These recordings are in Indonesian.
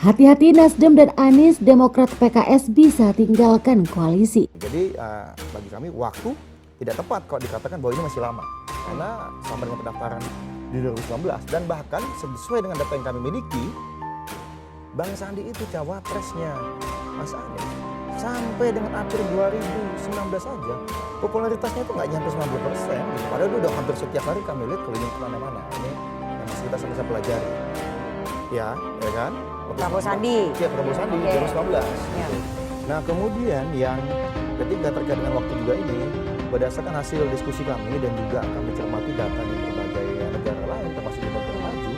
Hati-hati Nasdem dan Anies, Demokrat PKS bisa tinggalkan koalisi. Jadi bagi kami waktu tidak tepat kalau dikatakan bahwa ini masih lama. Karena sama dengan pendaftaran di 2019 dan bahkan sesuai dengan data yang kami miliki, Bang Sandi itu cawapresnya Mas Anies. Sampai dengan April 2019 saja, popularitasnya itu nggak nyampe 90%. Padahal itu udah hampir setiap hari kami lihat keliling kemana-mana. Ini yang masih kita sama-sama pelajari. Ya kan? Prabowo Sandi. Iya, Prabowo Sandi, 2019. Ya. Nah kemudian yang ketiga terkait dengan waktu juga ini, berdasarkan hasil diskusi kami dan juga kami cermati data di berbagai negara lain, termasuk di negara maju,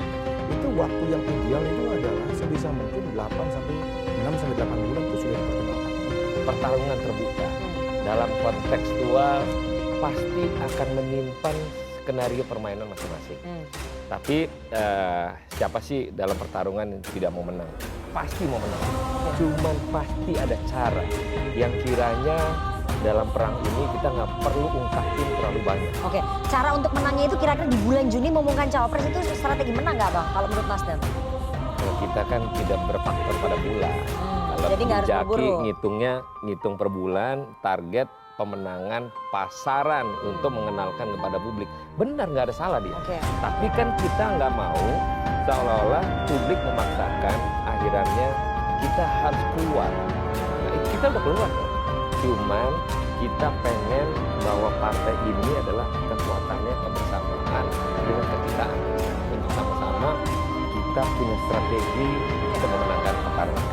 itu waktu yang ideal itu adalah sebisa mungkin 8 sampai 6 sampai 8 bulan itu sudah diperkenalkan. Pertarungan terbuka dalam kontekstual pasti akan menyimpan skenario permainan masing-masing. Tapi siapa sih dalam pertarungan yang tidak mau menang? Pasti mau menang. Cuman pasti ada cara yang kiranya dalam perang ini kita nggak perlu ungkapin terlalu banyak. Oke, cara untuk menangnya itu kira-kira di bulan Juni mengumumkan cawapres itu strategi menang nggak Bang? Kalau menurut Nasdem? Kalau kita kan tidak berfaktor pada bulan. Kalau jadi nggak harus Jaki buru-buru. ngitung per bulan, target pemenangan pasaran untuk mengenalkan kepada publik. Benar, nggak ada salah dia. Oke. Tapi kan kita nggak mau seolah-olah publik memaksakan akhirnya kita harus keluar. Nah, kita udah keluar kok. Cuman kita pengen bahwa partai ini adalah kekuatannya kebersamaan dengan kekitaan. Untuk sama-sama kita punya strategi untuk memenangkan pertarungan.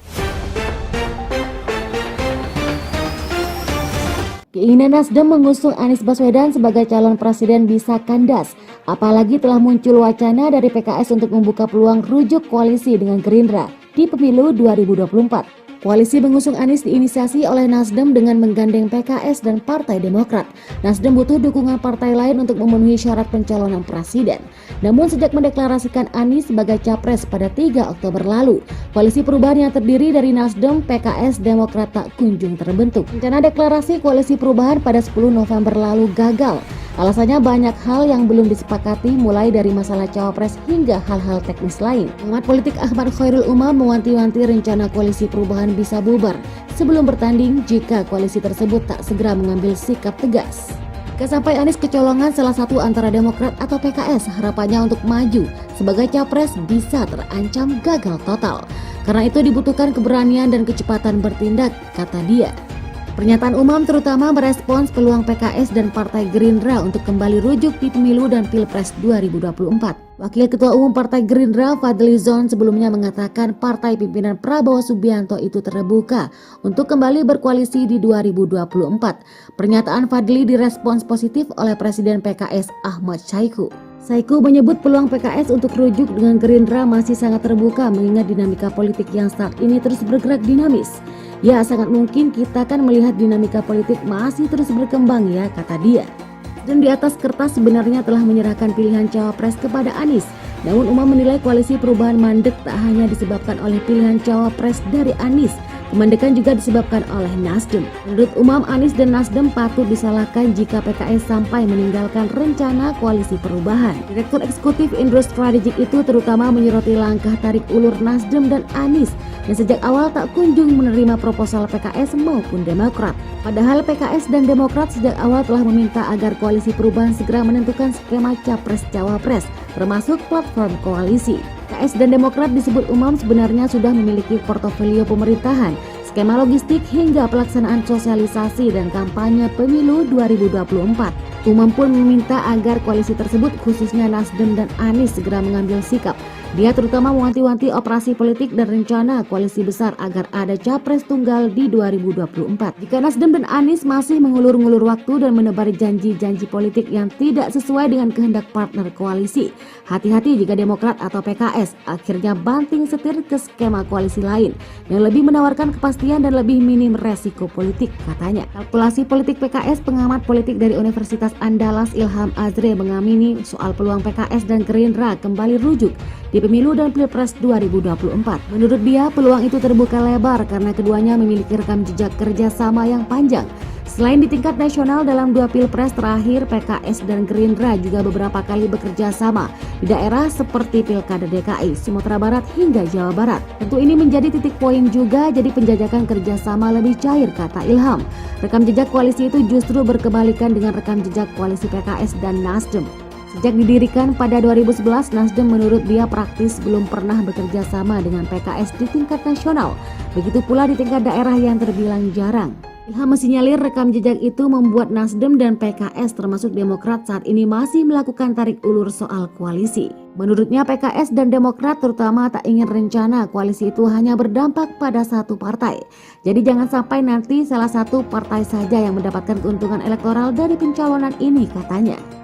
Keinginan Nasdem mengusung Anies Baswedan sebagai calon presiden bisa kandas. Apalagi telah muncul wacana dari PKS untuk membuka peluang rujuk koalisi dengan Gerindra di pemilu 2024. Koalisi mengusung Anies diinisiasi oleh Nasdem dengan menggandeng PKS dan Partai Demokrat. Nasdem butuh dukungan partai lain untuk memenuhi syarat pencalonan presiden. Namun sejak mendeklarasikan Anies sebagai capres pada 3 Oktober lalu, koalisi perubahan yang terdiri dari Nasdem, PKS, Demokrat tak kunjung terbentuk. Rencana deklarasi koalisi perubahan pada 10 November lalu gagal. Alasannya banyak hal yang belum disepakati, mulai dari masalah cawapres hingga hal-hal teknis lain. Pengamat politik Ahmad Khairul Umam mewanti-wanti rencana koalisi perubahan bisa bubar sebelum bertanding jika koalisi tersebut tak segera mengambil sikap tegas. Jika sampai Anies kecolongan salah satu antara Demokrat atau PKS, harapannya untuk maju sebagai capres bisa terancam gagal total. Karena itu dibutuhkan keberanian dan kecepatan bertindak, kata dia. Pernyataan Umam terutama merespons peluang PKS dan Partai Gerindra untuk kembali rujuk di pemilu dan Pilpres 2024. Wakil Ketua Umum Partai Gerindra Fadly Zon sebelumnya mengatakan partai pimpinan Prabowo Subianto itu terbuka untuk kembali berkoalisi di 2024. Pernyataan Fadly direspons positif oleh Presiden PKS Ahmad Saiku. Saiku menyebut peluang PKS untuk rujuk dengan Gerindra masih sangat terbuka mengingat dinamika politik yang saat ini terus bergerak dinamis. Ya, sangat mungkin kita akan melihat dinamika politik masih terus berkembang ya, kata dia. Dan di atas kertas sebenarnya telah menyerahkan pilihan cawapres kepada Anies. Namun Umam menilai koalisi perubahan mandek tak hanya disebabkan oleh pilihan cawapres dari Anies, kemandekan juga disebabkan oleh Nasdem. Menurut Umam, Anies dan Nasdem patut disalahkan jika PKS sampai meninggalkan rencana koalisi perubahan. Direktur Eksekutif Indro Strategik itu terutama menyoroti langkah tarik ulur Nasdem dan Anies yang sejak awal tak kunjung menerima proposal PKS maupun Demokrat. Padahal PKS dan Demokrat sejak awal telah meminta agar koalisi perubahan segera menentukan skema capres-cawapres, termasuk platform koalisi. PKS dan Demokrat disebut Umam sebenarnya sudah memiliki portofolio pemerintahan, skema logistik hingga pelaksanaan sosialisasi dan kampanye pemilu 2024. Umam pun meminta agar koalisi tersebut khususnya Nasdem dan Anies segera mengambil sikap. Dia terutama mewanti-wanti operasi politik dan rencana koalisi besar agar ada capres tunggal di 2024. Jika Nasdem dan Anies masih mengulur-ngulur waktu dan menebar janji-janji politik yang tidak sesuai dengan kehendak partner koalisi, hati-hati jika Demokrat atau PKS akhirnya banting setir ke skema koalisi lain yang lebih menawarkan kepastian dan lebih minim resiko politik, katanya. Kalkulasi politik PKS, pengamat politik dari Universitas Andalas Ilham Azre mengamini soal peluang PKS dan Gerindra kembali rujuk di pemilu dan Pilpres 2024. Menurut dia, peluang itu terbuka lebar karena keduanya memiliki rekam jejak kerja sama yang panjang. Selain di tingkat nasional, dalam 2 pilpres terakhir PKS dan Gerindra juga beberapa kali bekerja sama di daerah seperti Pilkada DKI, Sumatera Barat hingga Jawa Barat. Tentu ini menjadi titik poin juga, jadi penjajakan kerjasama lebih cair, kata Ilham. Rekam jejak koalisi itu justru berkebalikan dengan rekam jejak koalisi PKS dan Nasdem. Sejak didirikan pada 2011, Nasdem menurut dia praktis belum pernah bekerja sama dengan PKS di tingkat nasional. Begitu pula di tingkat daerah yang terbilang jarang. Ilham mensinyalir rekam jejak itu membuat Nasdem dan PKS termasuk Demokrat saat ini masih melakukan tarik ulur soal koalisi. Menurutnya PKS dan Demokrat terutama tak ingin rencana koalisi itu hanya berdampak pada satu partai. Jadi jangan sampai nanti salah satu partai saja yang mendapatkan keuntungan elektoral dari pencalonan ini, katanya.